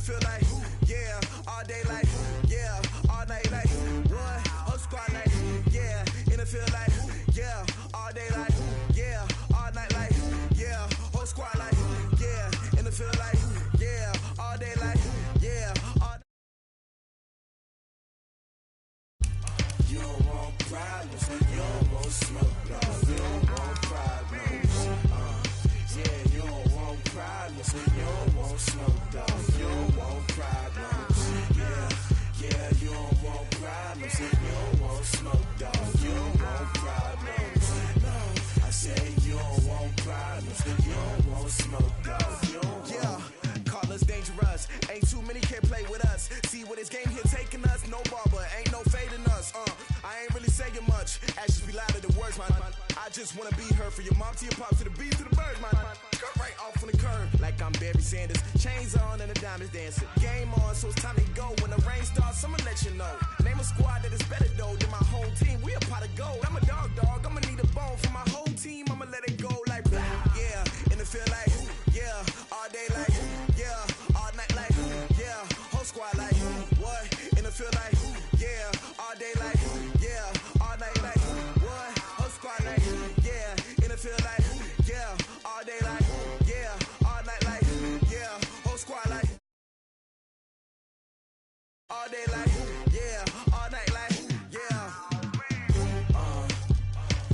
feel like, yeah, all day like, yeah, all night like, what? Whole squad like, yeah, in the feel like, yeah, all day like, yeah, all night like, yeah, whole squad like, yeah, in the feel like, yeah, all day like, yeah, all. You don't want problems, you don't want smoke, no, you don't want problems, yeah, you don't want problems, you don't want smoke, dog, you don't want problems, yeah, you don't want problems, you don't want smoke, dog, you don't want problems, no, I say you don't want problems, you don't want smoke, dog, you don't want. Yeah, call us dangerous, ain't too many can play with us, see what this game here taking us, no barber, ain't no fading us, I ain't really saying much, actions be louder than words, man. I just wanna be heard from your mom to your pop to the beat to the birds, man. Cut right off on the curb, like I'm Barry Sanders. Chains on and the diamonds dancing. Game on, so it's time to go. When the rain starts, I'ma let you know. Name a squad that is better though than my whole team. We a pot of gold. I'm a dog, I'ma need a bone for my whole team. I'ma let it go like, yeah, in the feel like, yeah, all day like, yeah, all night like, yeah, whole squad like, what? In the feel like, yeah, all day like, yeah, all night like, what? Whole squad like, yeah, in the feel like, yeah, all day like, yeah, all night like, yeah, whole squad like, all day like, yeah, all night like, yeah.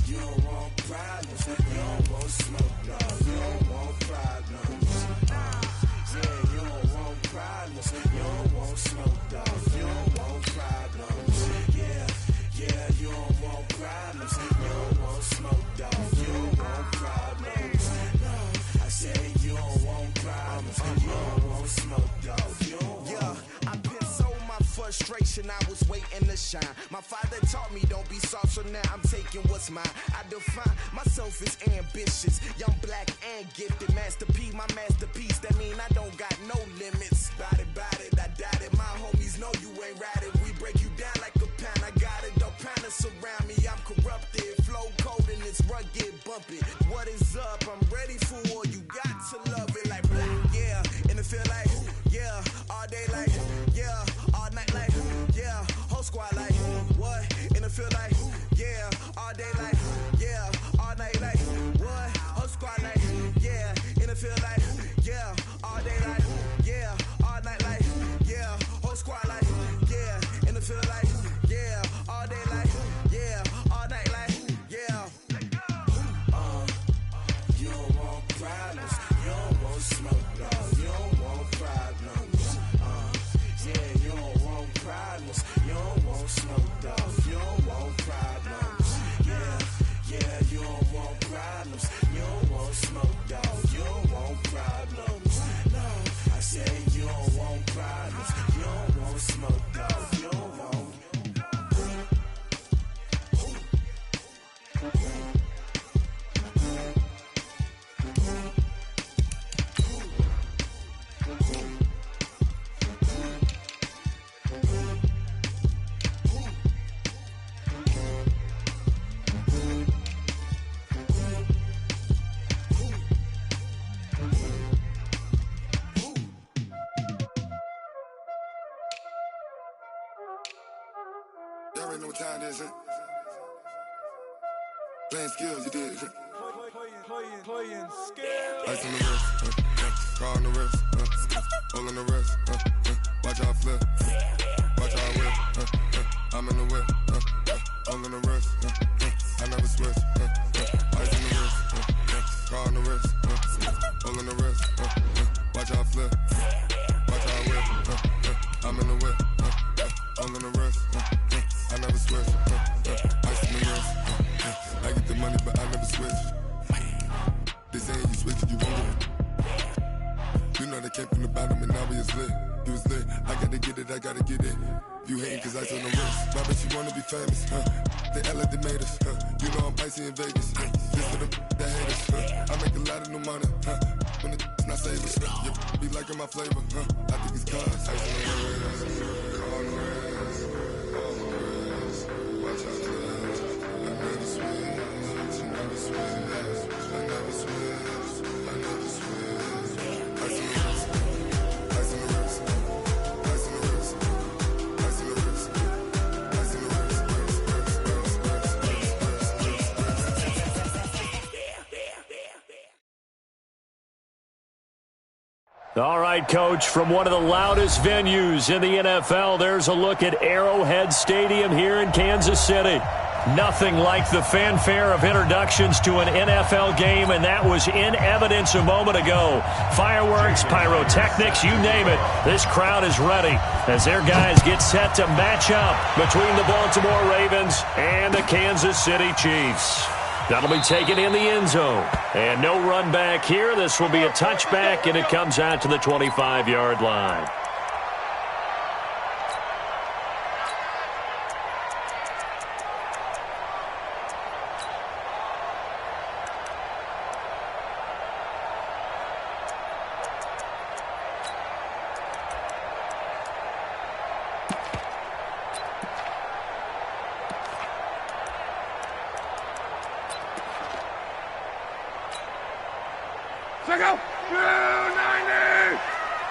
You don't want problems, you don't want smoke, no, you don't want problems. Yeah, you don't want problems, you don't want smoke, dog, you don't want problems. Yeah, you don't want problems, you don't want smoke, dog, you don't want problems. No, I say you don't want problems, you don't want smoke, dog, you don't want. Yeah, I've been so my frustration, I was waiting to shine. My father taught me don't be soft, so now I'm taking what's mine. I define myself as ambitious, young, black, and gifted. Master P, my masterpiece, that mean I don't got no limits. Bout it, I doubt it. My homies know you ain't ratted. We break you down like a pound. I got it, don't pound surround me. I'm corrupted, flow cold and it's rugged, bumpy. What is up? I'm ready for war. You got to love it like black, yeah. And it feel like, yeah, all day like, yeah, all night like, yeah, whole squad like, what? And it feel like, yeah, all day like, yeah, all night like, what? Whole squad like, yeah, and it feel like, yeah, all day like, yeah, all night like, yeah, whole squad like, yeah, and it feel like, yeah, all day like, yeah, all night like, yeah. You don't want problems, you don't want smoke, no, you don't want problems. Yeah, you don't want problems, you don't want smoke, dog, you don't want problems. Yeah, you don't want problems, you don't want smoke, dog, you don't want problems. No, I say you don't want problems, you don't want smoke, dog, you don't want. Y'all already know what time it is, huh? Playing skills, you did, huh? Playing skills. Ice on the wrist, car on the wrist, hole in the wrist, watch how I flip, watch how I whip, I'm in the whip, hole in the wrist, I never switch, ice on the wrist, car on the wrist, hole in the wrist, watch how I flip, watch how I whip, I'm in the whip, hole in the wrist, I never switch, ice on the wrist, I get the money but I never switch. They saying you switch, you won't. You know they came from the bottom and now we is lit. You was lit, I gotta get it, I gotta get it. You hating cause ice on the wrist. My bitch, you wanna be famous, They act like they made us, You know I'm icy in Vegas, This for the that hate us, I make a lot of new money, When it's not savers, You be liking my flavor, I think it's cause ice on the wrist, on the wrist, on the wrist. Watch out for this, I never switch, I never switch, I never switch, I never switch. Ice on the wrist, ice on the wrist. All right, Coach, from one of the loudest venues in the NFL, there's a look at Arrowhead Stadium here in Kansas City. Nothing like the fanfare of introductions to an NFL game, and that was in evidence a moment ago. Fireworks, pyrotechnics, you name it. This crowd is ready as their guys get set to match up between the Baltimore Ravens and the Kansas City Chiefs. That'll be taken in the end zone. And no run back here. This will be a touchback, and it comes out to the 25-yard line. Check out! 290!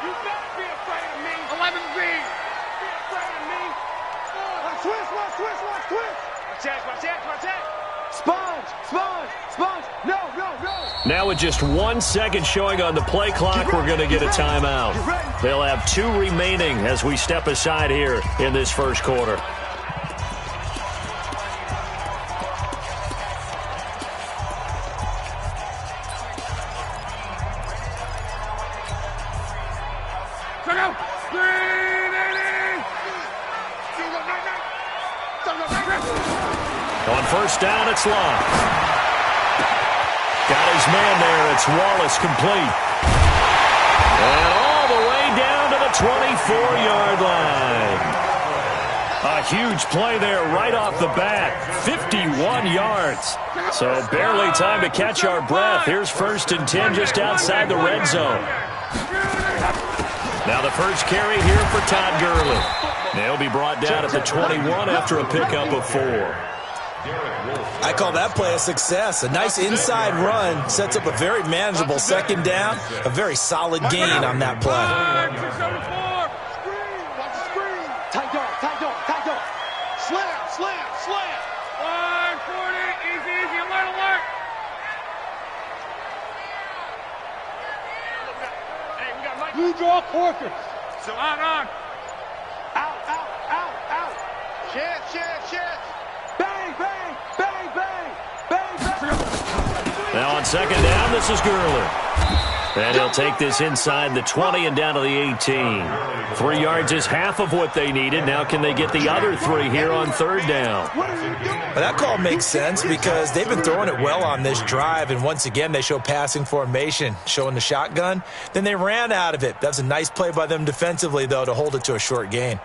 You better be afraid of me! 11B! Be afraid of me! Watch twist! Watch it! Sponge! No! Now with just 1 second showing on the play clock, we're going to get a timeout. They'll have 2 remaining as we step aside here in this first quarter. On first down, it's Locke. Got his man there. It's Wallace complete. And all the way down to the 24-yard line. A huge play there right off the bat. 51 yards. So barely time to catch our breath. Here's 1st and 10 just outside the red zone. Now the first carry here for Todd Gurley. They'll be brought down at the 21 after a pickup of 4. I call that play a success. A nice inside run sets up a very manageable second down. A very solid gain on that play. Tight dog. Slam. 140, easy, alert. Hey, we got Mike. You draw quarters. So on. Out. Chance. Bang. Now on second down, this is Gurley. And he'll take this inside the 20 and down to the 18. 3 yards is half of what they needed. Now can they get the other 3 here on third down? Well, that call makes sense because they've been throwing it well on this drive, and once again they show passing formation, showing the shotgun. Then they ran out of it. That's a nice play by them defensively, though, to hold it to a short gain.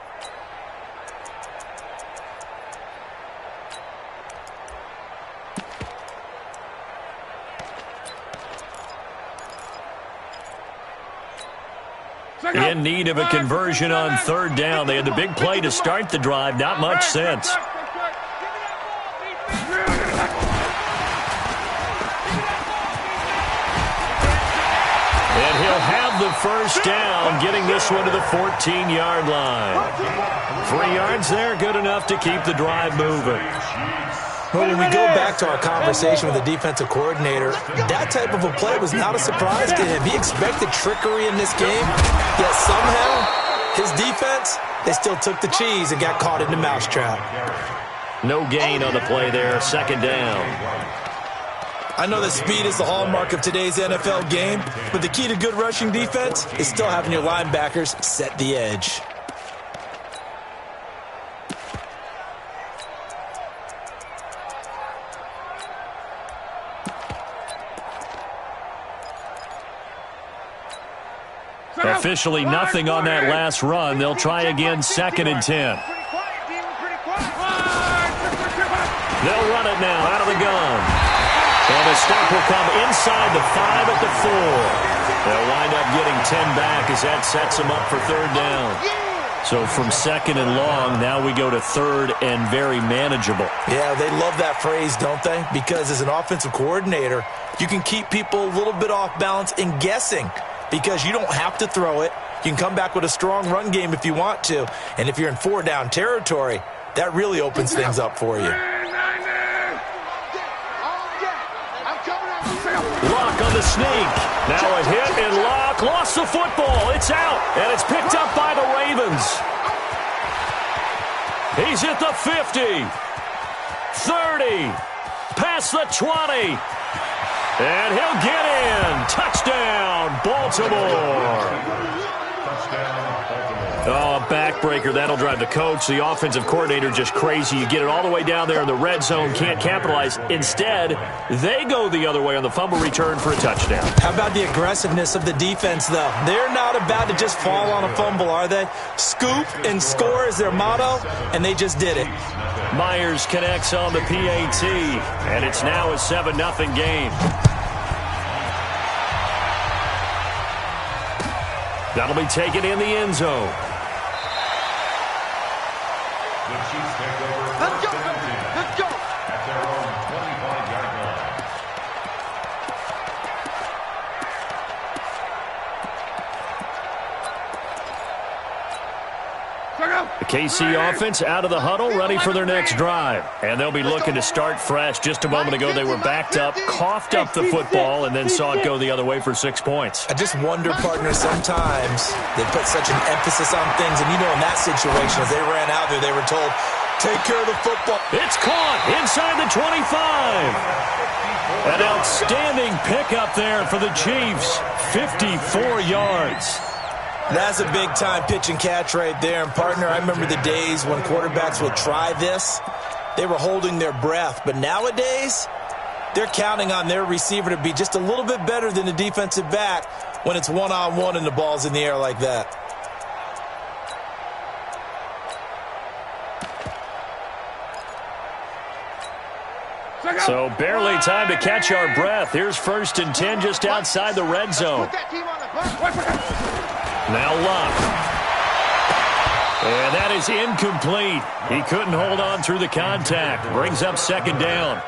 In need of a conversion on third down. They had the big play to start the drive. Not much sense. And he'll have the first down, getting this one to the 14-yard line. 3 yards there, good enough to keep the drive moving. Well, when we go back to our conversation with the defensive coordinator, that type of a play was not a surprise to him. He expected trickery in this game, yet somehow his defense, they still took the cheese and got caught in the mousetrap. No gain on the play there, second down. I know that speed is the hallmark of today's NFL game, but the key to good rushing defense is still having your linebackers set the edge. Officially nothing on that last run. They'll try again, 2nd and 10. They'll run it now out of the gun. And the stop will come inside the 5 at the 4. They'll wind up getting 10 back as that sets them up for third down. So from 2nd and long, now we go to 3rd and very manageable. Yeah, they love that phrase, don't they? Because as an offensive coordinator, you can keep people a little bit off balance and guessing. Because you don't have to throw it. You can come back with a strong run game if you want to. And if you're in 4-down territory, that really opens things up for you. Lock on the sneak. Now a hit and Locke lost the football. It's out, and it's picked up by the Ravens. He's at the 50, 30, past the 20, and he'll get in. Touchdown, Baltimore. Oh, backbreaker. That'll drive the coach, the offensive coordinator, just crazy. You get it all the way down there in the red zone, can't capitalize. Instead, they go the other way on the fumble return for a touchdown. How about the aggressiveness of the defense, though? They're not about to just fall on a fumble, are they? Scoop and score is their motto, and they just did it. Myers connects on the PAT, and it's now a 7-0 game. That'll be taken in the end zone. Let's go. Let's go. At their own 25-yard line. The KC offense out of the huddle, ready for their next drive. And they'll be looking to start fresh. Just a moment ago, they were backed up, coughed up the football, and then saw it go the other way for 6 points. I just wonder, partner, sometimes they put such an emphasis on things. And, you know, in that situation, as they ran out there, they were told, take care of the football. It's caught inside the 25. An outstanding pickup there for the Chiefs. 54 yards. That's a big-time pitch and catch right there. And, partner, I remember the days when quarterbacks would try this. They were holding their breath. But nowadays, they're counting on their receiver to be just a little bit better than the defensive back when it's one-on-one and the ball's in the air like that. So barely time to catch our breath. Here's 1st and 10 just outside the red zone. Now Locke. And that is incomplete. He couldn't hold on through the contact. Brings up 2nd down.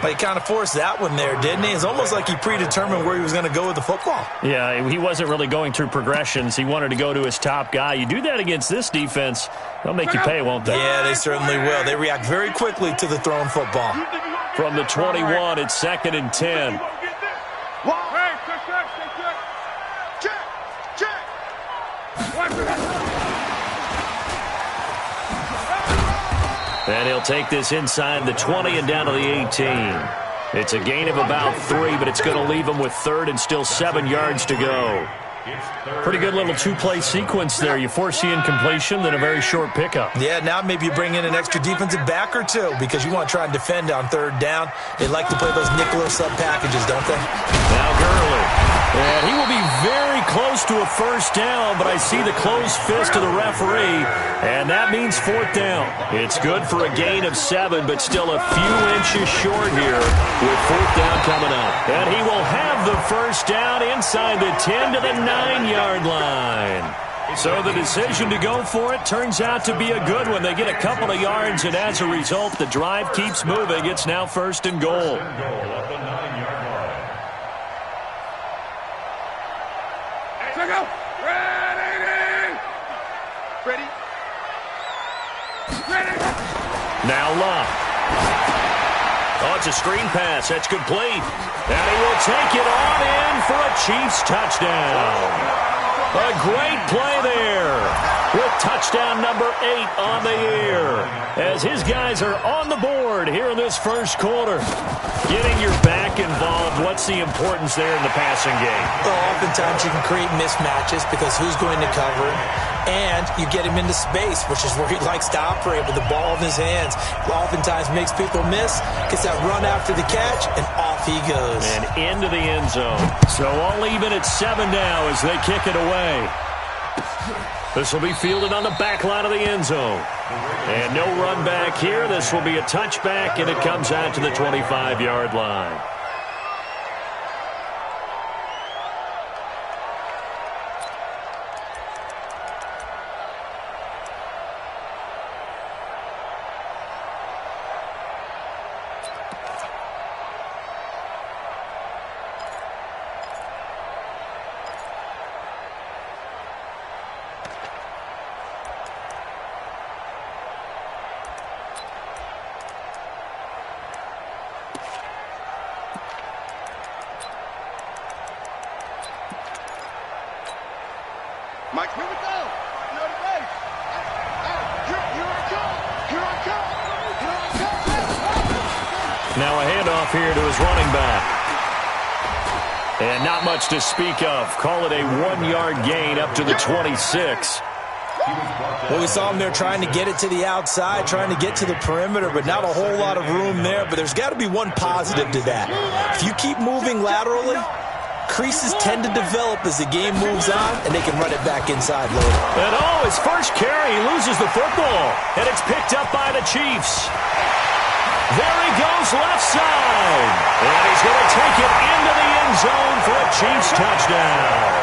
But he kind of forced that one there, didn't he? It's almost like he predetermined where he was going to go with the football. Yeah, he wasn't really going through progressions. He wanted to go to his top guy. You do that against this defense, they'll make you pay, won't they? Yeah, they certainly will. They react very quickly to the thrown football. From the 21, it's 2nd and 10. And he'll take this inside the 20 and down to the 18. It's a gain of about 3, but it's going to leave him with 3rd and still 7 yards to go. Pretty good little 2-play sequence there. You force the incompletion, then a very short pickup. Yeah, now maybe you bring in an extra defensive back or two because you want to try and defend on 3rd down. They like to play those nickel or sub packages, don't they? Now Gurley. And he will be very close to a 1st down, but I see the closed fist of the referee, and that means 4th down. It's good for a gain of 7, but still a few inches short here with 4th down coming up. And he will have the 1st down inside the 10 to the 9-yard line. So the decision to go for it turns out to be a good one. They get a couple of yards, and as a result, the drive keeps moving. It's now 1st and goal. Go. Ready. Now Locke. Oh, it's a screen pass. That's complete. And he will take it on in for a Chiefs touchdown. A great play there with touchdown number 8 on the year as his guys are on the board here in this 1st quarter. Getting your back involved, what's the importance there in the passing game? Well, oftentimes you can create mismatches because who's going to cover him, and you get him into space, which is where he likes to operate with the ball in his hands. Oftentimes makes people miss, gets that run after the catch, and off he goes. And into the end zone. So all even at 7 now as they kick it away. This will be fielded on the back line of the end zone. And no run back here. This will be a touchback, and it comes out to the 25-yard line. Mike, here we go. You're the base. Here I come. Here I come. Here I come. Now a handoff here to his running back. And not much to speak of. Call it a 1-yard gain up to the 26. Well, we saw him there trying to get it to the outside, trying to get to the perimeter, but not a whole lot of room there. But there's got to be one positive to that. If you keep moving laterally, creases tend to develop as the game moves on, and they can run it back inside later. And his first carry, he loses the football. And it's picked up by the Chiefs. There he goes left side. And he's going to take it into the end zone for a Chiefs touchdown.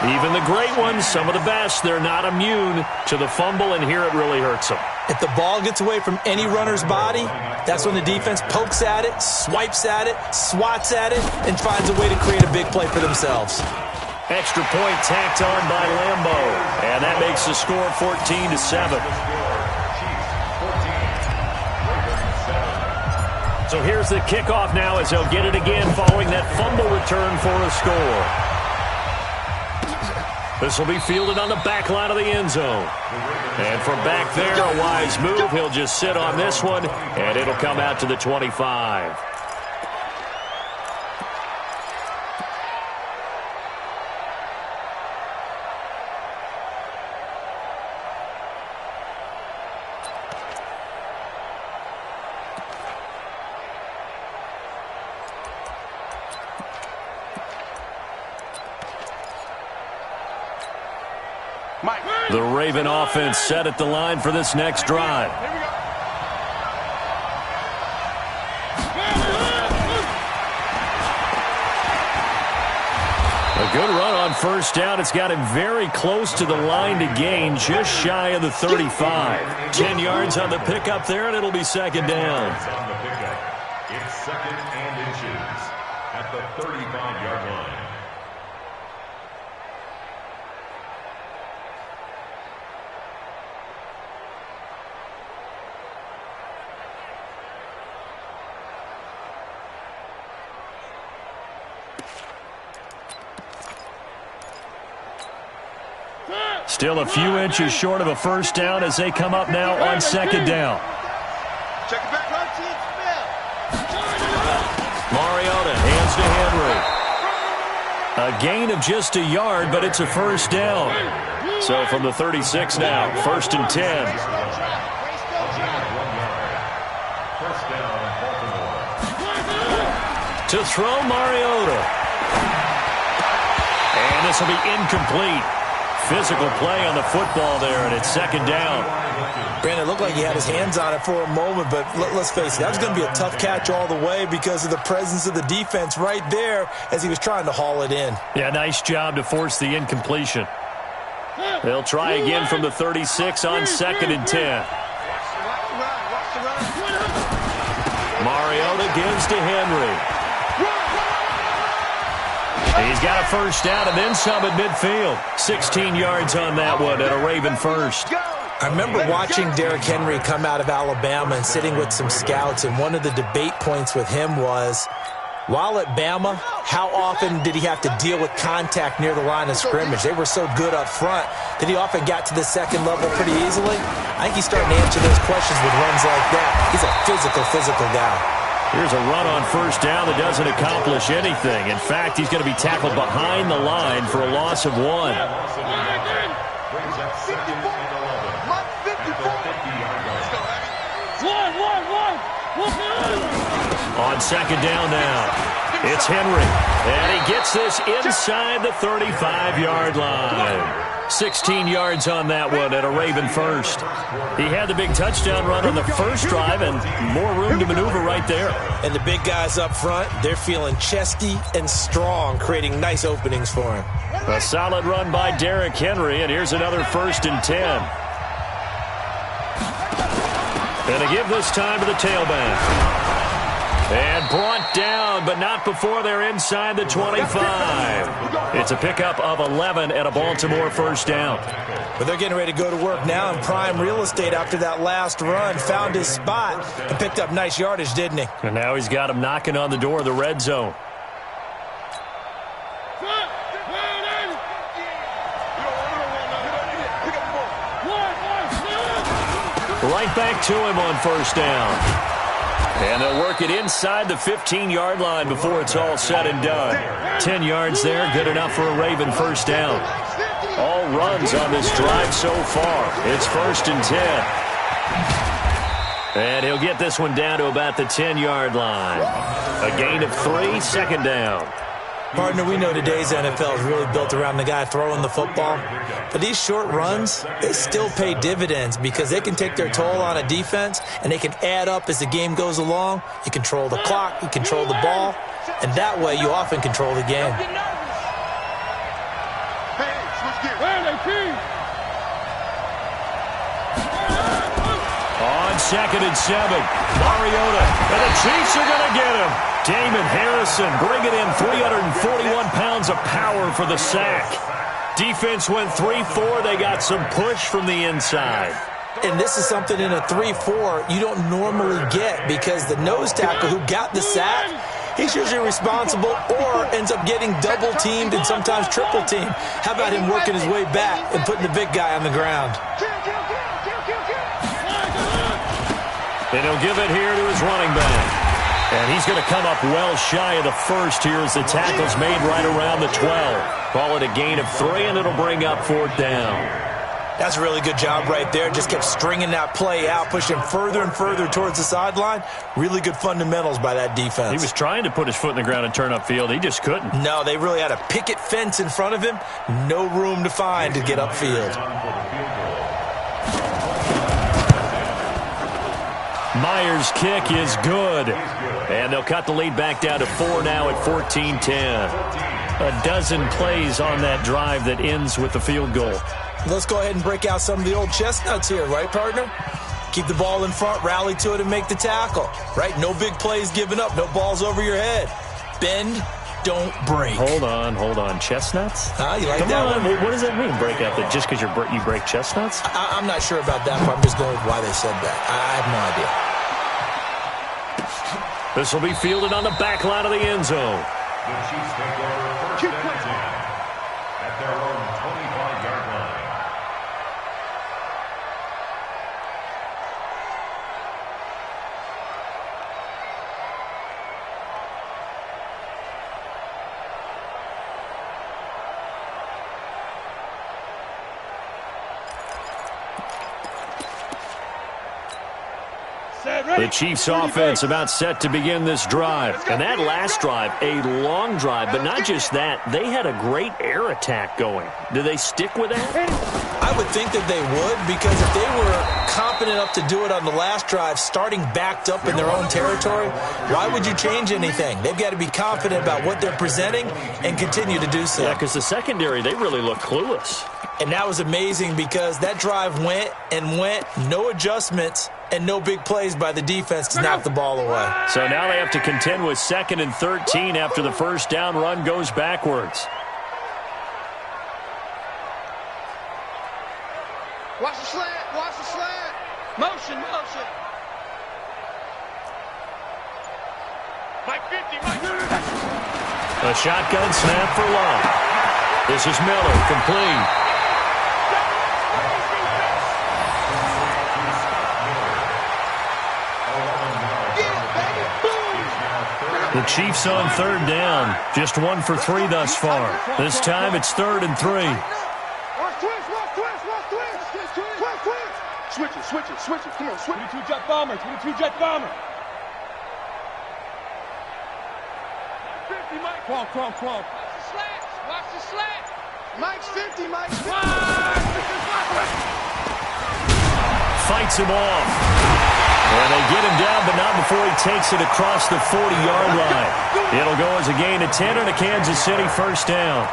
Even the great ones, some of the best, they're not immune to the fumble, and here it really hurts them. If the ball gets away from any runner's body, that's when the defense pokes at it, swipes at it, swats at it, and finds a way to create a big play for themselves. Extra point tacked on by Lambo, and that makes the score 14-7. So here's the kickoff now as they'll get it again following that fumble return for a score. This will be fielded on the back line of the end zone. And from back there, a wise move. He'll just sit on this one, and it'll come out to the 25. The Raven offense set at the line for this next drive. A good run on first down. It's got him very close to the line to gain, just shy of the 35. 10 yards on the pickup there, and it'll be second down. It's second and inches at the 35-yard line. Still a few inches short of a first down as they come up now on second down. Check it back, right to Mariota hands to Henry. A gain of just a yard, but it's a first down. So from the 36 now, 1st and 10. To throw Mariota. And this will be incomplete. Physical play on the football there, and it's second down. Brandon, it looked like he had his hands on it for a moment, but let's face it, that was going to be a tough catch all the way because of the presence of the defense right there as he was trying to haul it in. Yeah, nice job to force the incompletion. They'll try again from the 36 on 2nd and 10. Mariota gives to Henry. He's got a first down and then some at midfield. 16 yards on that one at a Raven first. I remember watching Derrick Henry come out of Alabama and sitting with some scouts, and one of the debate points with him was, while at Bama, how often did he have to deal with contact near the line of scrimmage? They were so good up front that he often got to the second level pretty easily. I think he's starting to answer those questions with runs like that. He's a physical guy. Here's a run on first down that doesn't accomplish anything. In fact, he's going to be tackled behind the line for a loss of 1. On second down now, it's Henry. And he gets this inside the 35-yard line. 16 yards on that one at a Raven first. He had the big touchdown run on the first drive and more room to maneuver right there. And the big guys up front, they're feeling chesty and strong, creating nice openings for him. A solid run by Derrick Henry, and here's another 1st and 10. And they give this time to the tailback. And brought down, but not before they're inside the 25. It's a pickup of 11 and a Baltimore first down. But they're getting ready to go to work now in prime real estate after that last run. Found his spot and picked up nice yardage, didn't he? And now he's got him knocking on the door of the red zone. Right back to him on first down. And they'll work it inside the 15-yard line before it's all said and done. 10 yards there, good enough for a Raven first down. All runs on this drive so far. It's 1st and 10. And he'll get this one down to about the 10-yard line. A gain of 3, second down. Partner, we know today's NFL is really built around the guy throwing the football. But these short runs, they still pay dividends because they can take their toll on a defense, and they can add up as the game goes along. You control the clock, you control the ball, and that way you often control the game. On 2nd and 7, Mariota, and the Chiefs are going to get him. Damon Harrison bringing in 341 pounds of power for the sack. Defense went 3-4. They got some push from the inside. And this is something in a 3-4 you don't normally get because the nose tackle who got the sack, he's usually responsible or ends up getting double-teamed and sometimes triple-teamed. How about him working his way back and putting the big guy on the ground? And he'll give it here to his running back. And he's going to come up well shy of the first here as the tackle's made right around the 12. Call it a gain of 3, and it'll bring up 4th down. That's a really good job right there. Just kept stringing that play out, pushing further and further towards the sideline. Really good fundamentals by that defense. He was trying to put his foot in the ground and turn upfield. He just couldn't. No, they really had a picket fence in front of him. No room to find to get upfield. Myers' kick is good. And they'll cut the lead back down to 4 now at 14-10. A dozen plays on that drive that ends with the field goal. Let's go ahead and break out some of the old chestnuts here, right, partner? Keep the ball in front, rally to it, and make the tackle, right? No big plays given up, no balls over your head. Bend, don't break. Hold on. Chestnuts? You like Come that on. one? What does that mean, break out? That just because you break chestnuts? I'm not sure about that, but I'm just going with why they said that. I have no idea. This will be fielded on the back line of the end zone. The Chiefs take over 1st and 10 at their own 25-yard line. The Chiefs offense about set to begin this drive. And that last drive, a long drive, but not just that, they had a great air attack going. Do they stick with that? I would think that they would, because if they were confident enough to do it on the last drive, starting backed up in their own territory, why would you change anything? They've got to be confident about what they're presenting and continue to do so. Yeah, because the secondary, they really look clueless. And that was amazing because that drive went and went, no adjustments, and no big plays by the defense to knock the ball away. So now they have to contend with 2nd and 13 after the first down run goes backwards. Watch the slant. Watch the slant. Motion. Mike 50. A shotgun snap for Love. This is Miller, complete. The Chiefs on 3rd down. Just 1 for 3 thus far. This time it's 3rd and 3. Watch twist. Switch it. Come on, switch. 22 jet bomber. 50, Mike. Come on. Watch the slant. Mike's 50, Mike's 50. Fights him off. And they get him down, but not before he takes it across the 40-yard line. It'll go as a gain of 10 and a Kansas City first down.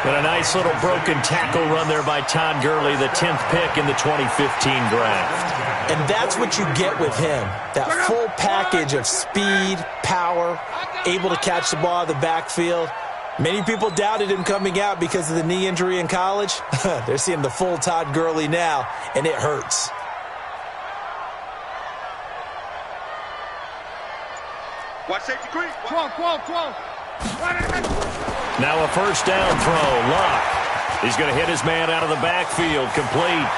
And a nice little broken tackle run there by Todd Gurley, the 10th pick in the 2015 draft. And that's what you get with him, that full package of speed, power, able to catch the ball out of the backfield. Many people doubted him coming out because of the knee injury in college. They're seeing the full Todd Gurley now, and it hurts. Watch safety creep. Come on. Now a first down throw. Luck. He's going to hit his man out of the backfield. Complete.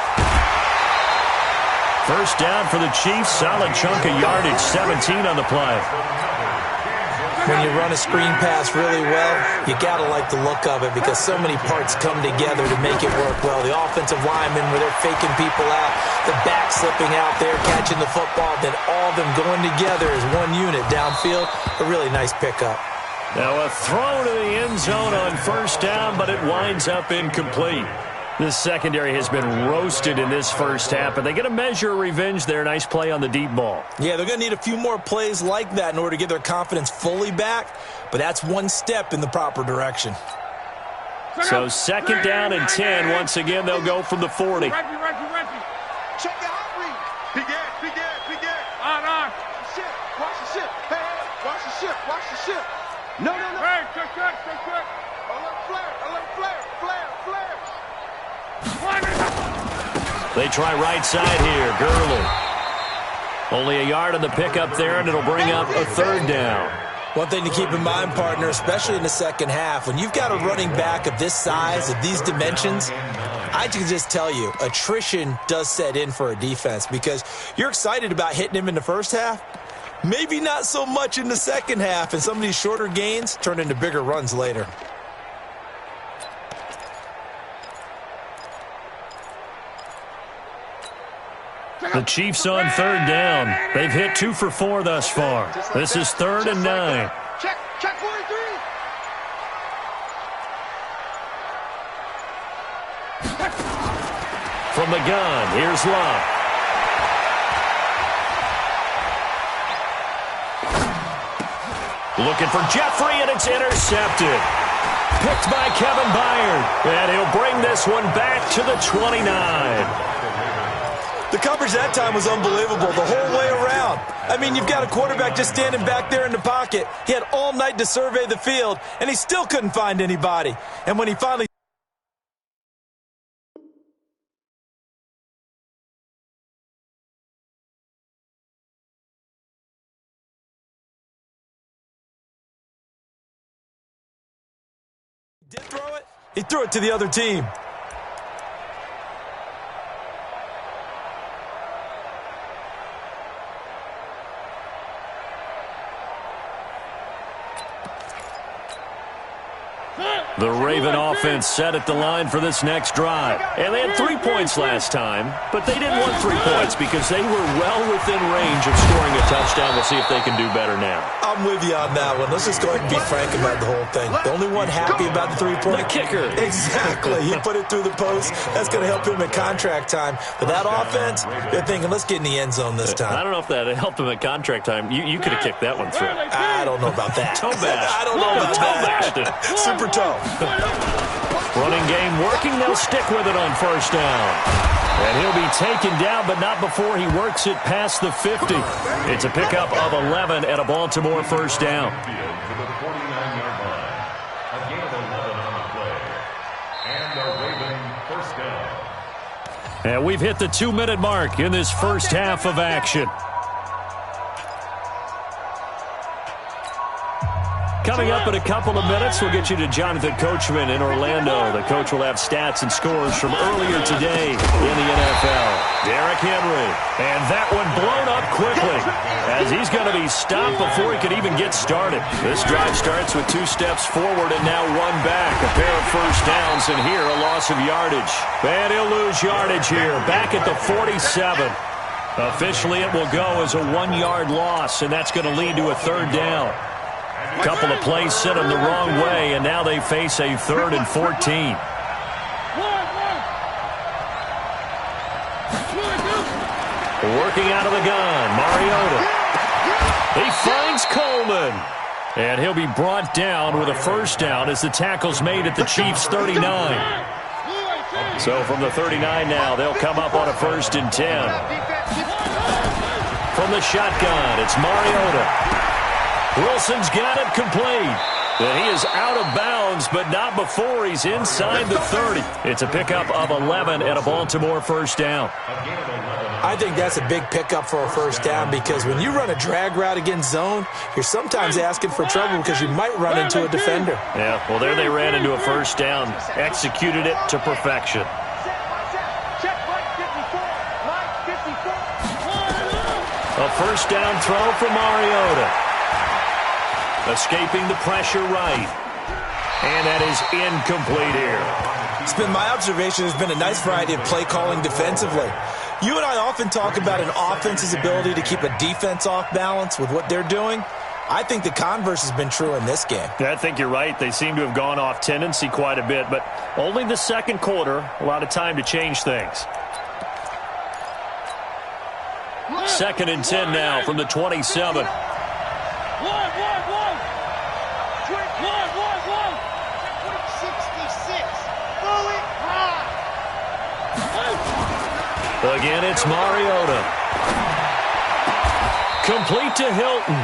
First down for the Chiefs. Solid chunk of yardage, 17 on the play. When you run a screen pass really well, you got to like the look of it because so many parts come together to make it work well. The offensive linemen, where they're faking people out, the back slipping out there, catching the football, then all of them going together as one unit downfield. A really nice pickup. Now a throw to the end zone on first down, but it winds up incomplete. This secondary has been roasted in this first half, and they get a measure of revenge there. Nice play on the deep ball. Yeah, they're going to need a few more plays like that in order to get their confidence fully back, but that's one step in the proper direction. So second down and 10. Once again, they'll go from the 40. Check the hot read. Begin. On. Shit. Watch the ship. Hey, watch the ship. No. Hey, check. Alert flare. They try right side here. Gurley. Only a yard on the pickup there, and it'll bring up a third down. One thing to keep in mind, partner, especially in the second half, when you've got a running back of this size, of these dimensions, I can just tell you, attrition does set in for a defense because you're excited about hitting him in the first half. Maybe not so much in the second half, and some of these shorter gains turn into bigger runs later. The Chiefs on third down. They've hit 2 for 4 thus far. This is 3rd and 9. Check 43. From the gun, here's Love. Looking for Jeffrey, and it's intercepted. Picked by Kevin Byard. And he'll bring this one back to the 29. The coverage that time was unbelievable the whole way around. I mean, you've got a quarterback just standing back there in the pocket. He had all night to survey the field, and he still couldn't find anybody. And when he finally did throw it, he threw it to the other team. The Raven offense set at the line for this next drive. And they had 3 points last time, but they didn't want 3 points because they were well within range of scoring a touchdown. We'll see if they can do better now. I'm with you on that one. Let's just go ahead and be frank about the whole thing. The only one happy about the 3-point. The kicker. Exactly. He put it through the post. That's going to help him at contract time. But that offense, they're thinking, let's get in the end zone this time. I don't know if that helped him at contract time. You could have kicked that one through. I don't know about that. Toe bash. I don't know about that. Super toe. Running game working. They'll stick with it on first down. And he'll be taken down, but not before he works it past the 50. It's a pickup of 11 and a Baltimore first down. To the 49-yard line. A gain of 11 on the play. And a Raven first down. And we've hit the 2-minute mark in this first half of action. Coming up in a couple of minutes, we'll get you to Jonathan Coachman in Orlando. The coach will have stats and scores from earlier today in the NFL. Derrick Henry. And that one blown up quickly as he's going to be stopped before he could even get started. This drive starts with 2 steps forward and now 1 back. A pair of first downs, and here a loss of yardage. And he'll lose yardage here, back at the 47. Officially, it will go as a 1-yard loss, and that's going to lead to a third down. A couple of plays sent them the wrong way, and now they face a 3rd and 14. Working out of the gun, Mariota. He finds Coleman. And he'll be brought down with a first down as the tackle's made at the Chiefs' 39. So from the 39 now, they'll come up on a 1st and 10. From the shotgun, it's Mariota. Wilson's got it complete. And he is out of bounds, but not before he's inside the 30. It's a pickup of 11 and a Baltimore first down. I think that's a big pickup for a first down because when you run a drag route against zone, you're sometimes asking for trouble because you might run into a defender. Yeah, well, there they ran into a first down, executed it to perfection. first down throw for Mariota. Escaping the pressure right. And that is incomplete here. It's been my observation there's been a nice variety of play calling defensively. You and I often talk about an offense's ability to keep a defense off balance with what they're doing. I think the converse has been true in this game. Yeah, I think you're right. They seem to have gone off tendency quite a bit, but only the second quarter, a lot of time to change things. 2nd and 10 now from the 27. Again, it's Mariota. Complete to Hilton.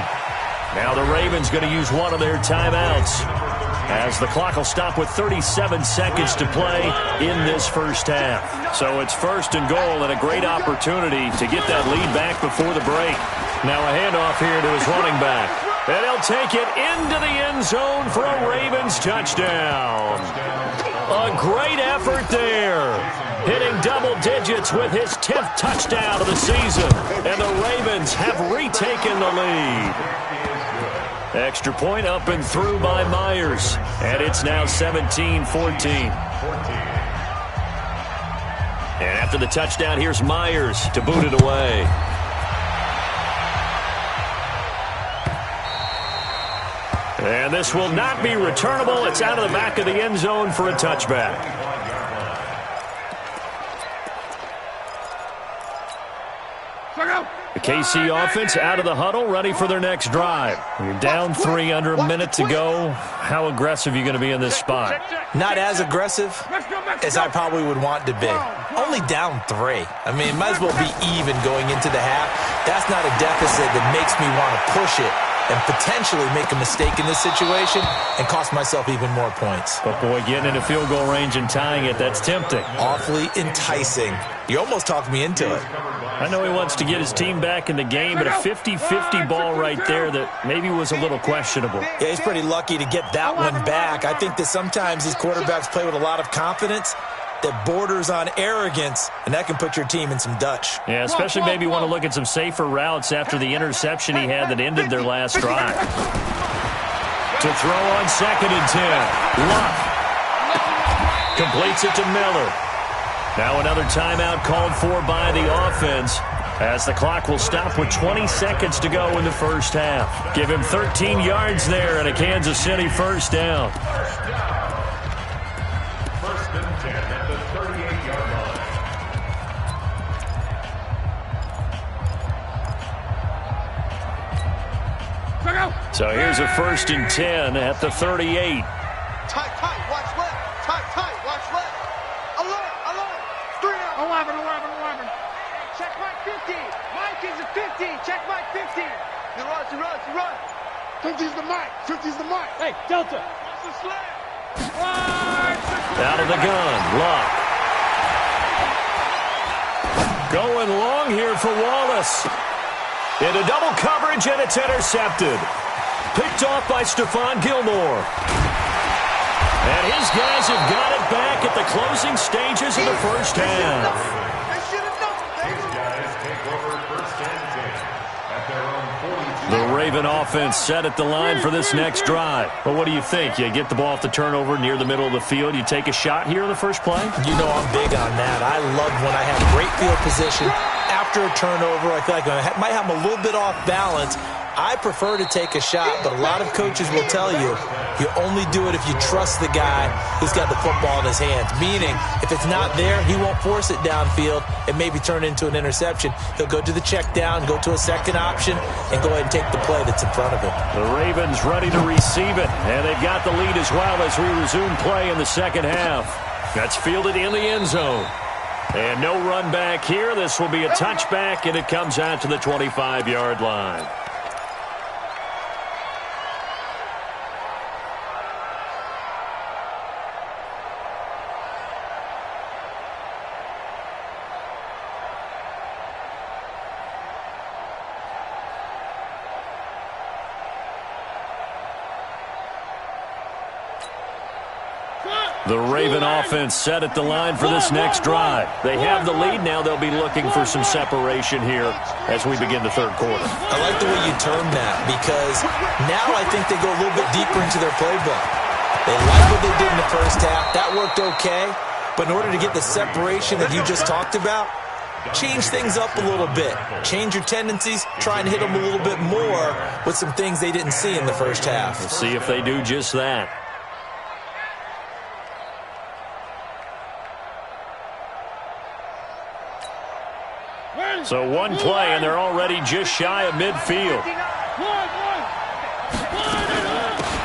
Now the Ravens going to use one of their timeouts as the clock will stop with 37 seconds to play in this first half. So it's 1st and goal and a great opportunity to get that lead back before the break. Now a handoff here to his running back. And he'll take it into the end zone for a Ravens touchdown. A great effort there. Hitting double digits with his 10th touchdown of the season. And the Ravens have retaken the lead. Extra point up and through by Myers. And it's now 17-14. And after the touchdown, here's Myers to boot it away. And this will not be returnable. It's out of the back of the end zone for a touchback. The KC offense out of the huddle, ready for their next drive. You're down 3 under a minute to go. How aggressive are you going to be in this spot? Not as aggressive as I probably would want to be. Only down 3. I mean, it might as well be even going into the half. That's not a deficit that makes me want to push it and potentially make a mistake in this situation and cost myself even more points. But, boy, getting into field goal range and tying it, that's tempting. Awfully enticing. You almost talked me into it. I know he wants to get his team back in the game, but a 50-50 ball right there that maybe was a little questionable. Yeah, he's pretty lucky to get that one back. I think that sometimes these quarterbacks play with a lot of confidence that borders on arrogance, and that can put your team in some Dutch. Yeah, especially maybe want to look at some safer routes after the interception he had that ended their last drive. To throw on 2nd and 10. Luck completes it to Miller. Now another timeout called for by the offense as the clock will stop with 20 seconds to go in the first half. Give him 13 yards there and a Kansas City first down. 1st and 10 at the 38-yard line. So here's a 1st and 10 at the 38. Tight, watch left. Tight, watch left. Alert. 3 out. 11. Check Mike 50. Mike is a 50. Check Mike 50. He runs. 50's the Mike. 50's the Mike. Hey, Delta. What's the slam? Out of the gun, Luck. Going long here for Wallace. Into double coverage, and it's intercepted. Picked off by Stephon Gilmore. And his guys have got it back at the closing stages of the first half. His guys take over 1st and 10 at their own 42. The Raven offense set at the line for this next drive. But what do you think? You get the ball off the turnover near the middle of the field. You take a shot here in the first play? You know I'm big on that. I love when I have great field position. After a turnover, I feel like I might have a little bit off balance. I prefer to take a shot, but a lot of coaches will tell you only do it if you trust the guy who's got the football in his hands. Meaning, if it's not there, he won't force it downfield and maybe turn it into an interception. He'll go to the check down, go to a second option, and go ahead and take the play that's in front of him. The Ravens ready to receive it, and they've got the lead as well as we resume play in the second half. That's fielded in the end zone. And no run back here. This will be a touchback, and it comes out to the 25-yard line. The Raven offense set at the line for this next drive. They have the lead now. They'll be looking for some separation here as we begin the third quarter. I like the way you term that because now I think they go a little bit deeper into their playbook. They like what they did in the first half. That worked okay. But in order to get the separation that you just talked about, change things up a little bit. Change your tendencies. Try and hit them a little bit more with some things they didn't see in the first half. We'll see if they do just that. So one play, and they're already just shy of midfield.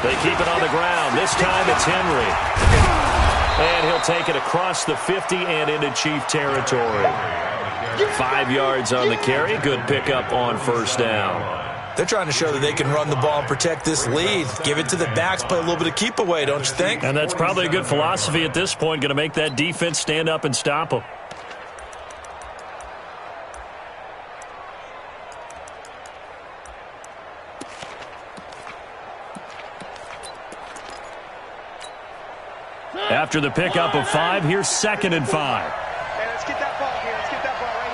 They keep it on the ground. This time it's Henry. And he'll take it across the 50 and into Chief territory. 5 yards on the carry. Good pickup on first down. They're trying to show that they can run the ball and protect this lead. Give it to the backs, play a little bit of keep away, don't you think? And that's probably a good philosophy at this point. Going to make that defense stand up and stop them. After the pickup of 5, here's 2nd and 5. Hey, let's get that ball here. Let's get that ball right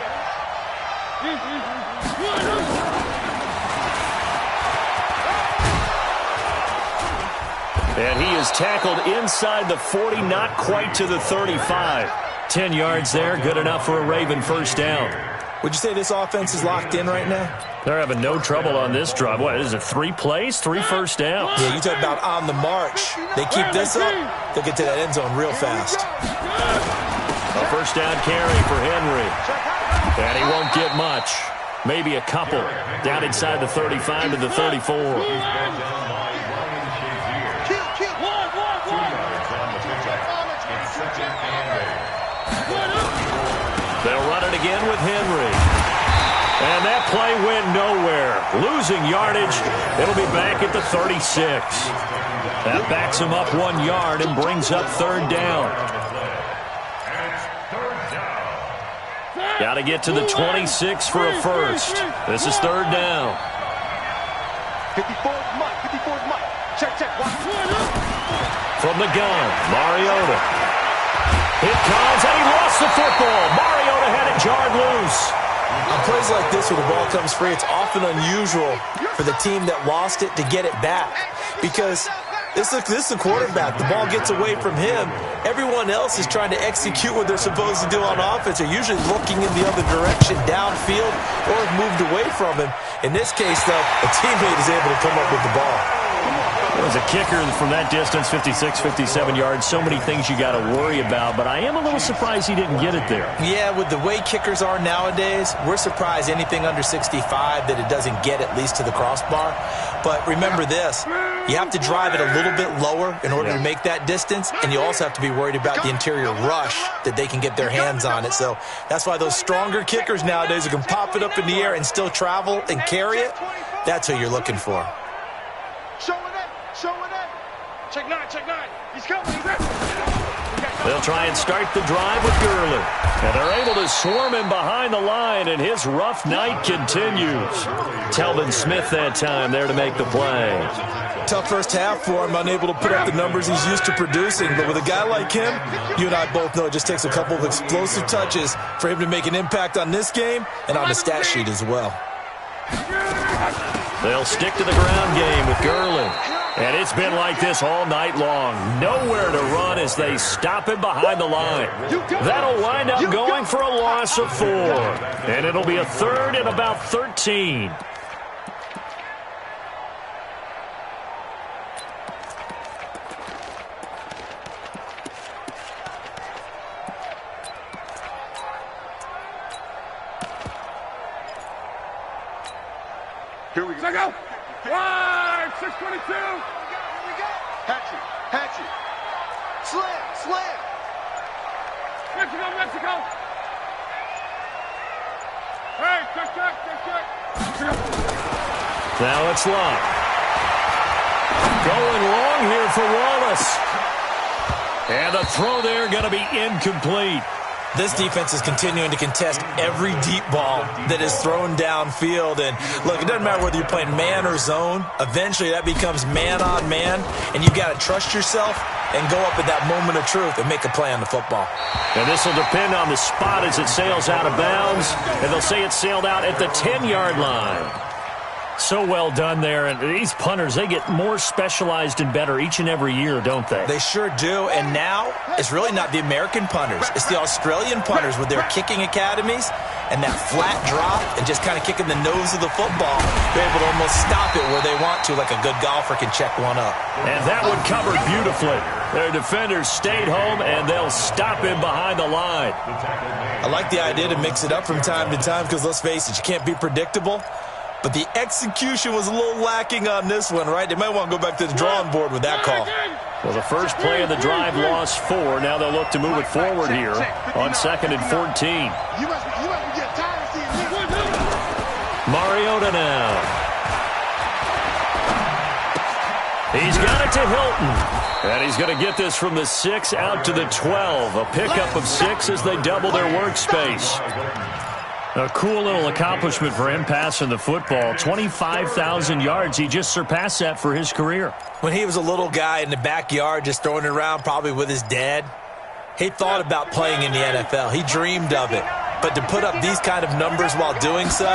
here. And he is tackled inside the 40, not quite to the 35. 10 yards there, good enough for a Raven first down. Would you say this offense is locked in right now? They're having no trouble on this drive. What is it, 3 plays, 3 first downs? Yeah, you talk about on the march. They keep this up, they'll get to that end zone real fast. A first down carry for Henry. And he won't get much. Maybe a couple. Down inside the 35 to the 34. They'll run it again with Henry. And that play went nowhere. Losing yardage. It'll be back at the 36. That backs him up 1 yard and brings up third down. Got to get to the 26 for a first. This is third down. 54's Mike. 54's Mike. Check, check. From the gun, Mariota. It comes, and he lost the football. Mariota had it jarred loose. On plays like this where the ball comes free, it's often unusual for the team that lost it to get it back. Because this is the quarterback. The ball gets away from him. Everyone else is trying to execute what they're supposed to do on offense. They're usually looking in the other direction, downfield, or moved away from him. In this case, though, a teammate is able to come up with the ball. As a kicker from that distance, 56, 57 yards, so many things you got to worry about, but I am a little surprised he didn't get it there. Yeah, with the way kickers are nowadays, we're surprised anything under 65 that it doesn't get at least to the crossbar. But remember this, you have to drive it a little bit lower in order to make that distance, and you also have to be worried about the interior rush that they can get their hands on it. So that's why those stronger kickers nowadays who can pop it up in the air and still travel and carry it, that's who you're looking for. Check 9, check 9. He's coming, he's ready. They'll try and start the drive with Gurley. And they're able to swarm him behind the line, and his rough night continues. Telvin Smith that time there to make the play. Tough first half for him, unable to put up the numbers he's used to producing. But with a guy like him, you and I both know it just takes a couple of explosive touches for him to make an impact on this game and on the stat sheet as well. They'll stick to the ground game with Gurley. And it's been like this all night long. Nowhere to run as they stop him behind the line. That'll wind up going for a loss of 4. And it'll be a third and about 13. Here we go. Wide, 622. Hatchet. Slam. Mexico. Hey, check. Now it's Love. Going long here for Wallace. And the throw there going to be incomplete. This defense is continuing to contest every deep ball that is thrown downfield. And look, it doesn't matter whether you're playing man or zone. Eventually that becomes man on man, and you've got to trust yourself and go up at that moment of truth and make a play on the football. And this will depend on the spot as it sails out of bounds, and they'll say it sailed out at the 10-yard line. So well done there, and these punters, they get more specialized and better each and every year, don't they? They sure do, and now it's really not the American punters. It's the Australian punters with their kicking academies and that flat drop and just kind of kicking the nose of the football. They're able to almost stop it where they want to, like a good golfer can check one up. And that one covered beautifully. Their defenders stayed home, and they'll stop him behind the line. I like the idea to mix it up from time to time because, let's face it, you can't be predictable. But the execution was a little lacking on this one, right? They might want to go back to the drawing board with that call. Well, the first play of the drive lost 4. Now they'll look to move it forward here on 2nd and 14. Mariota now. He's got it to Hilton. And he's going to get this from the 6 out to the 12. A pickup of 6 as they double their workspace. A cool little accomplishment for him passing the football. 25,000 yards. He just surpassed that for his career. When he was a little guy in the backyard just throwing it around probably with his dad, he thought about playing in the NFL. He dreamed of it. But to put up these kind of numbers while doing so,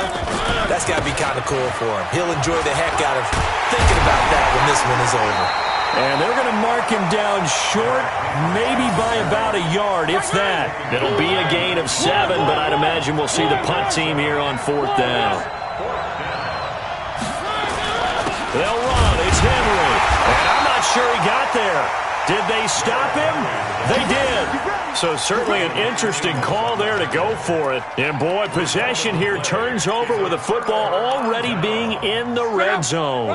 that's got to be kind of cool for him. He'll enjoy the heck out of thinking about that when this one is over. And they're going to mark him down short, maybe by about a yard, if that. It'll be a gain of 7, but I'd imagine we'll see the punt team here on 4th down. They'll run. It's Henry. And I'm not sure he got there. Did they stop him? They did. So certainly an interesting call there to go for it. And boy, possession here turns over with the football already being in the red zone.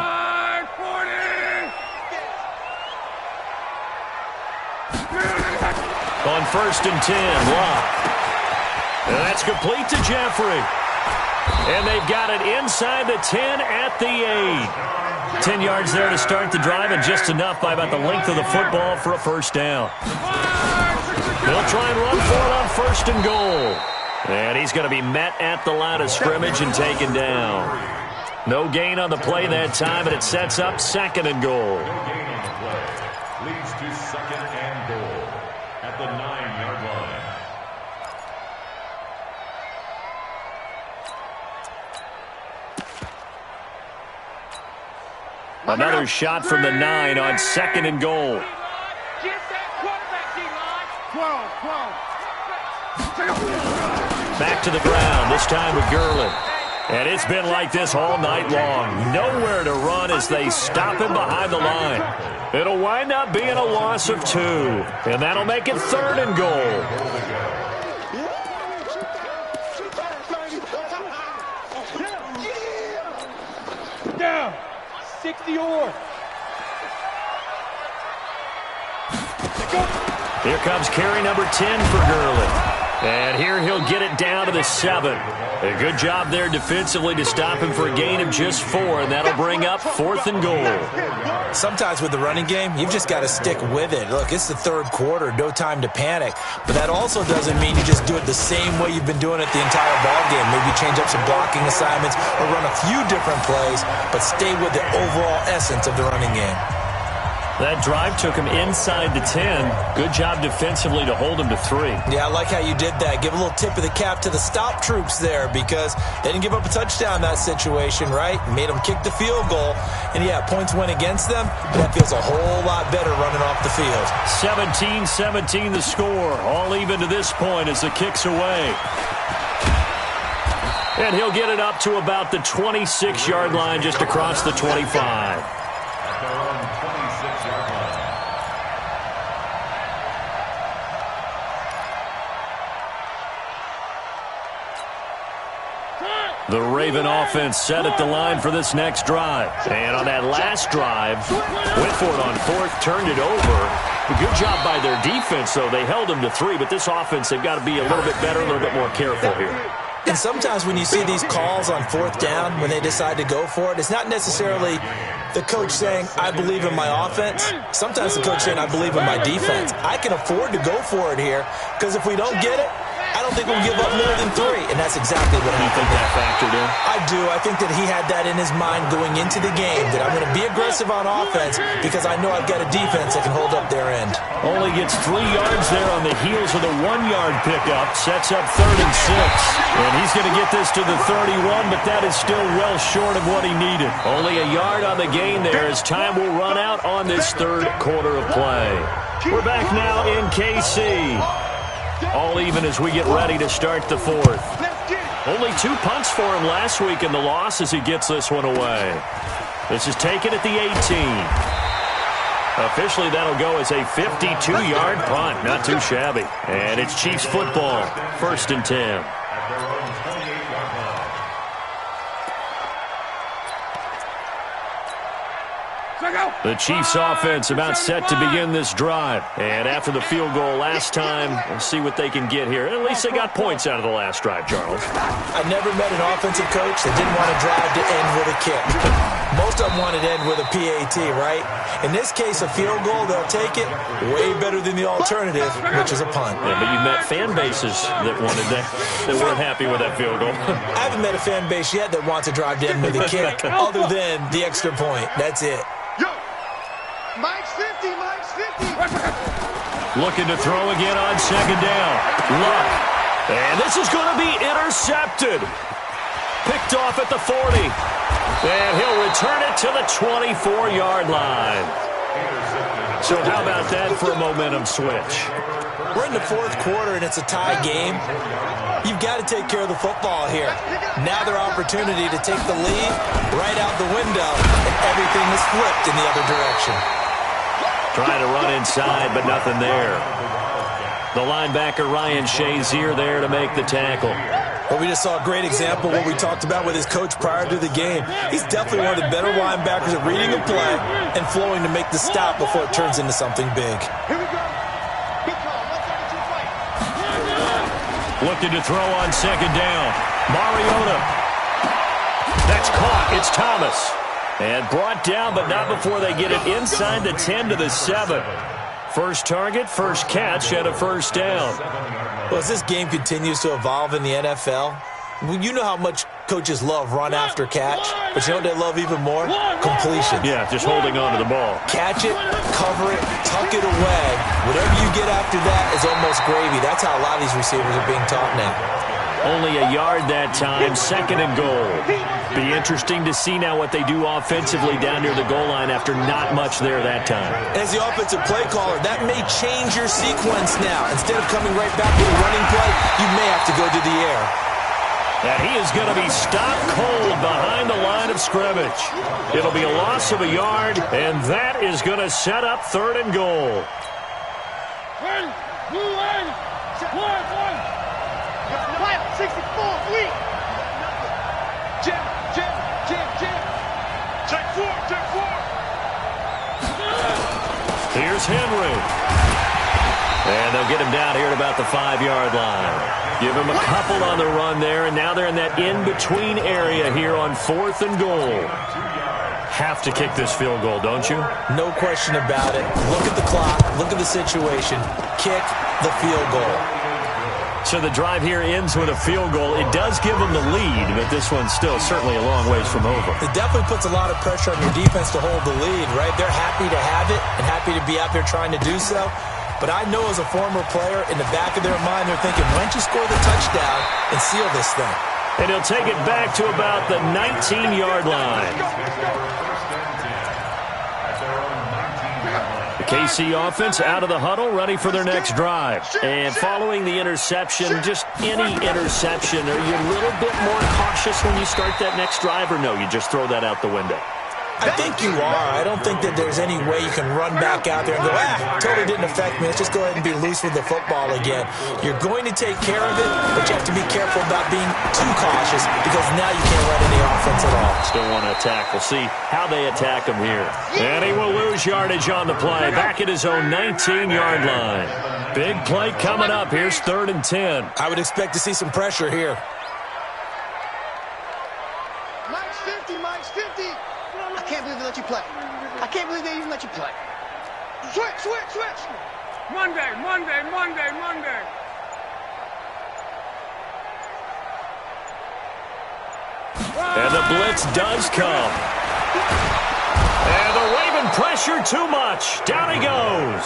On 1st and 10, Locke. And that's complete to Jeffrey. And they've got it inside the 10 at the 8. 10 yards there to start the drive, and just enough by about the length of the football for a first down. They'll try and run for it on 1st and goal. And he's going to be met at the line of scrimmage and taken down. No gain on the play that time, and it sets up 2nd and goal. Leads to 2nd and goal at the 9-yard line. Another shot from the 9 on 2nd and goal. Back to the ground, this time with Gurley. And it's been like this all night long. Nowhere to run as they stop him behind the line. It'll wind up being a loss of 2. And that'll make it 3rd and goal. Down. 60-yard. Here comes carry number 10 for Gurley. And here he'll get it down to the 7. A good job there defensively to stop him for a gain of just 4, and that'll bring up 4th and goal. Sometimes with the running game, you've just got to stick with it. Look, it's the 3rd quarter, no time to panic. But that also doesn't mean you just do it the same way you've been doing it the entire ball game. Maybe change up some blocking assignments or run a few different plays, but stay with the overall essence of the running game. That drive took him inside the 10. Good job defensively to hold him to 3. Yeah, I like how you did that. Give a little tip of the cap to the stop troops there because they didn't give up a touchdown in that situation, right? Made them kick the field goal. And, yeah, points went against them. That feels a whole lot better running off the field. 17-17 the score. All even to this point as the kick's away. And he'll get it up to about the 26-yard line just across the 25. The Raven offense set at the line for this next drive. And on that last drive, went for it on 4th, turned it over. A good job by their defense, though. They held them to 3, but this offense, they've got to be a little bit better, a little bit more careful here. And sometimes when you see these calls on 4th down, when they decide to go for it, it's not necessarily the coach saying, I believe in my offense. Sometimes the coach saying, I believe in my defense. I can afford to go for it here because if we don't get it, I don't think we'll give up more than 3, and that's exactly what happened. You think that factored in? I do. I think that he had that in his mind going into the game, that I'm going to be aggressive on offense because I know I've got a defense that can hold up their end. Only gets 3 yards there on the heels of the 1-yard pickup. Sets up 3rd and 6. And he's going to get this to the 31, but that is still well short of what he needed. Only a yard on the gain there as time will run out on this 3rd quarter of play. We're back now in KC. All even as we get ready to start the 4th. Only 2 punts for him last week in the loss as he gets this one away. This is taken at the 18. Officially, that'll go as a 52-yard punt. Not too shabby. And it's Chiefs football. 1st and 10. The Chiefs offense about set to begin this drive. And after the field goal last time, we'll see what they can get here. At least they got points out of the last drive, Charles. I never met an offensive coach that didn't want to drive to end with a kick. Most of them wanted to end with a PAT, right? In this case, a field goal, they'll take it way better than the alternative, which is a punt. Yeah, but you met fan bases that wanted that weren't happy with that field goal. I haven't met a fan base yet that wants to drive to end with a kick other than the extra point. That's it. Mike's 50, Mike's 50. Looking to throw again on 2nd down. Luck. And this is going to be intercepted. Picked off at the 40. And he'll return it to the 24-yard line. So how about that for a momentum switch? We're in the 4th quarter, and it's a tie game. You've got to take care of the football here. Now their opportunity to take the lead right out the window, and everything is flipped in the other direction. Trying to run inside, but nothing there. The linebacker, Ryan Shazier, there to make the tackle. Well, we just saw a great example of what we talked about with his coach prior to the game. He's definitely one of the better linebackers at reading a play and flowing to make the stop before it turns into something big. Here we go. Good call. 132 fight. Looking to throw on 2nd down. Mariota. That's caught. It's Thomas. And brought down, but not before they get it inside the 10 to the 7. First target, first catch, and a 1st down. Well, as this game continues to evolve in the NFL, you know how much coaches love run after catch, but you know what they love even more? Completion. Yeah, just holding on to the ball. Catch it, cover it, tuck it away. Whatever you get after that is almost gravy. That's how a lot of these receivers are being taught now. Only a yard that time, 2nd and goal. Be interesting to see now what they do offensively down near the goal line after not much there that time. As the offensive play caller, that may change your sequence now. Instead of coming right back with a running play, you may have to go to the air. And he is going to be stopped cold behind the line of scrimmage. It'll be a loss of a yard, and that is going to set up 3rd and goal. Fire, 64, fleet. Jim. Check 4. Here's Henry. And they'll get him down here at about the 5-yard line. Give him a couple on the run there, and now they're in that in-between area here on 4th and goal. Have to kick this field goal, don't you? No question about it. Look at the clock. Look at the situation. Kick the field goal. So the drive here ends with a field goal. It does give them the lead, but this one's still certainly a long ways from over. It definitely puts a lot of pressure on your defense to hold the lead, right? They're happy to have it and happy to be out there trying to do so. But I know as a former player, in the back of their mind, they're thinking, why don't you score the touchdown and seal this thing? And he'll take it back to about the 19-yard line. The KC offense out of the huddle, ready for their next drive. And following the interception, just any interception, are you a little bit more cautious when you start that next drive, or no, you just throw that out the window? I think you are. I don't think that there's any way you can run back out there and go, totally didn't affect me. Let's just go ahead and be loose with the football again. You're going to take care of it, but you have to be careful about being too cautious because now you can't run any offense at all. Still want to attack. We'll see how they attack him here. And he will lose yardage on the play. Back at his own 19-yard line. Big play coming up. Here's 3rd and 10. I would expect to see some pressure here. Mike's 50. I can't believe they let you play. I can't believe they even let you play. Switch. Monday. And the blitz does come. And the Raven pressure too much. Down he goes.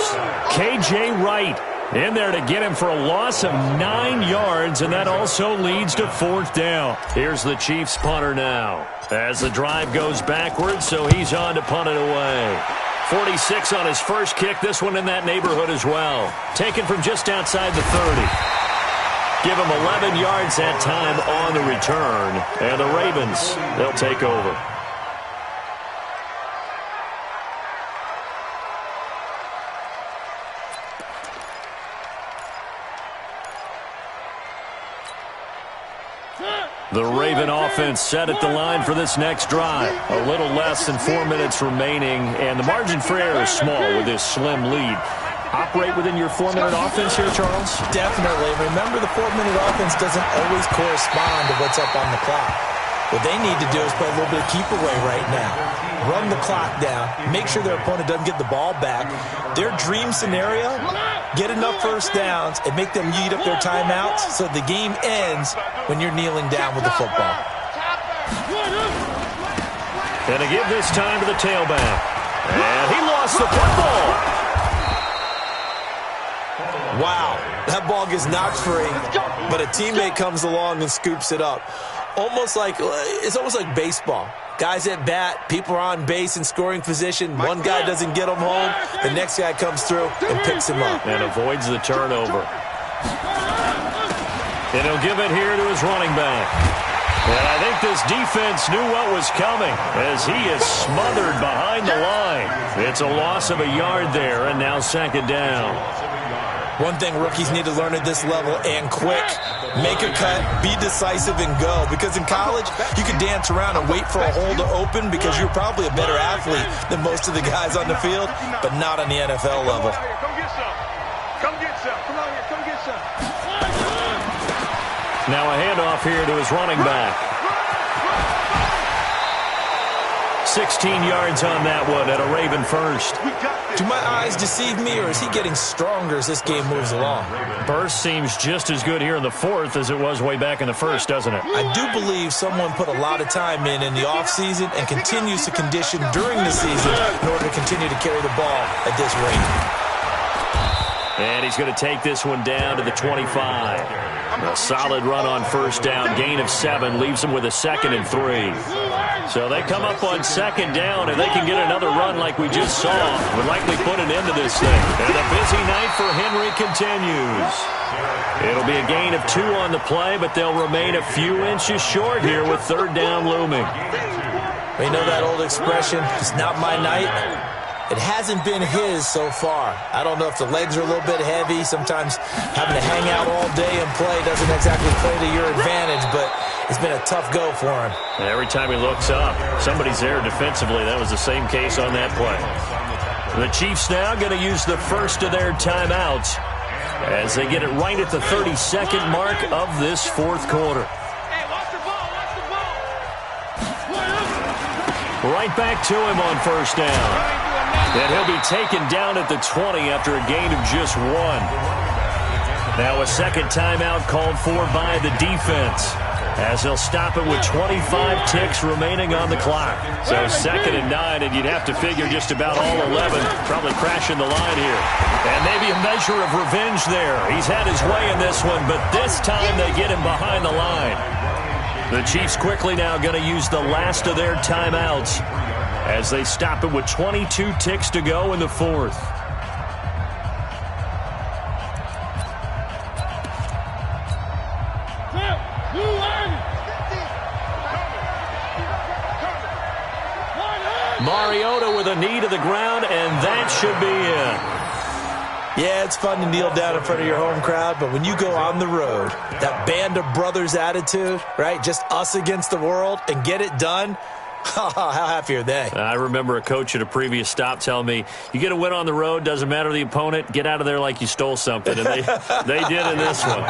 K.J. Wright in there to get him for a loss of 9 yards, and that also leads to 4th down. Here's the Chiefs punter now as the drive goes backwards, so he's on to punt it away. 46 on his first kick, this one in that neighborhood as well. Taken from just outside the 30. Give him 11 yards that time on the return, and the Ravens, they'll take over. The Raven offense set at the line for this next drive. A little less than 4 minutes remaining, and the margin for error is small with this slim lead. Operate within your 4-minute offense here, Charles? Definitely. Remember, the 4-minute offense doesn't always correspond to what's up on the clock. What they need to do is play a little bit of keep away right now. Run the clock down. Make sure their opponent doesn't get the ball back. Their dream scenario, get enough first downs and make them eat up their timeouts so the game ends when you're kneeling down with the football. And to give this time to the tailback. And he lost the football. Wow, that ball gets knocked free, but a teammate comes along and scoops it up. It's almost like baseball. Guys at bat, people are on base in scoring position. One guy doesn't get him home. The next guy comes through and picks him up. And avoids the turnover. And he'll give it here to his running back. And I think this defense knew what was coming as he is smothered behind the line. It's a loss of a yard there, and now 2nd down. One thing rookies need to learn at this level, and quick. Make a cut, be decisive, and go. Because in college, you can dance around and wait for a hole to open because you're probably a better athlete than most of the guys on the field, but not on the NFL level. Come get some. Come get some. Come on here. Come get some. Now a handoff here to his running back. 16 yards on that one at a Raven first. Do my eyes deceive me, or is he getting stronger as this game moves along? Burst seems just as good here in the 4th as it was way back in the 1st, doesn't it? I do believe someone put a lot of time in the offseason and continues to condition during the season in order to continue to carry the ball at this rate. And he's going to take this one down to the 25. A solid run on first down, gain of 7, leaves him with a 2nd and 3. So they come up on 2nd down, and they can get another run like we just saw. Would likely put an end to this thing. And a busy night for Henry continues. It'll be a gain of 2 on the play, but they'll remain a few inches short here with 3rd down looming. We know that old expression, it's not my night. It hasn't been his so far. I don't know if the legs are a little bit heavy. Sometimes having to hang out all day and play doesn't exactly play to your advantage, but it's been a tough go for him. And every time he looks up, somebody's there defensively. That was the same case on that play. The Chiefs now going to use the first of their timeouts as they get it right at the 32nd mark of this 4th quarter. Right back to him on first down. And he'll be taken down at the 20 after a gain of just 1. Now a 2nd timeout called for by the defense as they'll stop it with 25 ticks remaining on the clock. So 2nd and 9, and you'd have to figure just about all 11 probably crashing the line here. And maybe a measure of revenge there. He's had his way in this one, but this time they get him behind the line. The Chiefs quickly now going to use the last of their timeouts as they stop it with 22 ticks to go in the 4th. Mariota with a knee to the ground, and that should be it. Yeah, it's fun to kneel down in front of your home crowd, but when you go on the road, that band of brothers attitude, right, just us against the world, and get it done, how happy are they? I remember a coach at a previous stop telling me, you get a win on the road, doesn't matter the opponent, get out of there like you stole something. And they did in this one.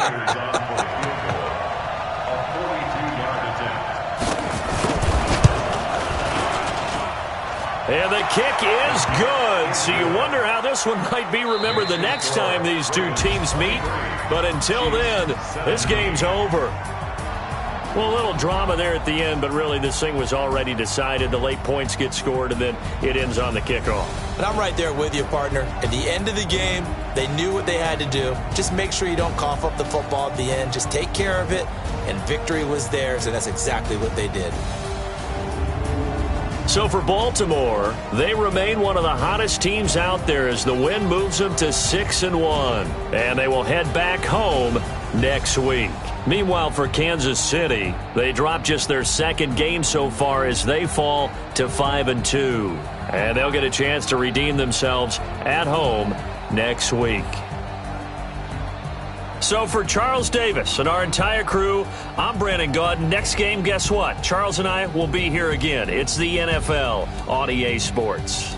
And the kick is good. So you wonder how this one might be remembered the next time these two teams meet. But until then, this game's over. Well, a little drama there at the end, but really this thing was already decided. The late points get scored, and then it ends on the kickoff. And I'm right there with you, partner. At the end of the game, they knew what they had to do. Just make sure you don't cough up the football at the end. Just take care of it, and victory was theirs, and that's exactly what they did. So for Baltimore, they remain one of the hottest teams out there as the win moves them to 6-1. And they will head back home next week. Meanwhile, for Kansas City, they drop just their second game so far as they fall to 5-2. And they'll get a chance to redeem themselves at home next week. So for Charles Davis and our entire crew, I'm Brandon Gaudin. Next game, guess what? Charles and I will be here again. It's the NFL on EA Sports.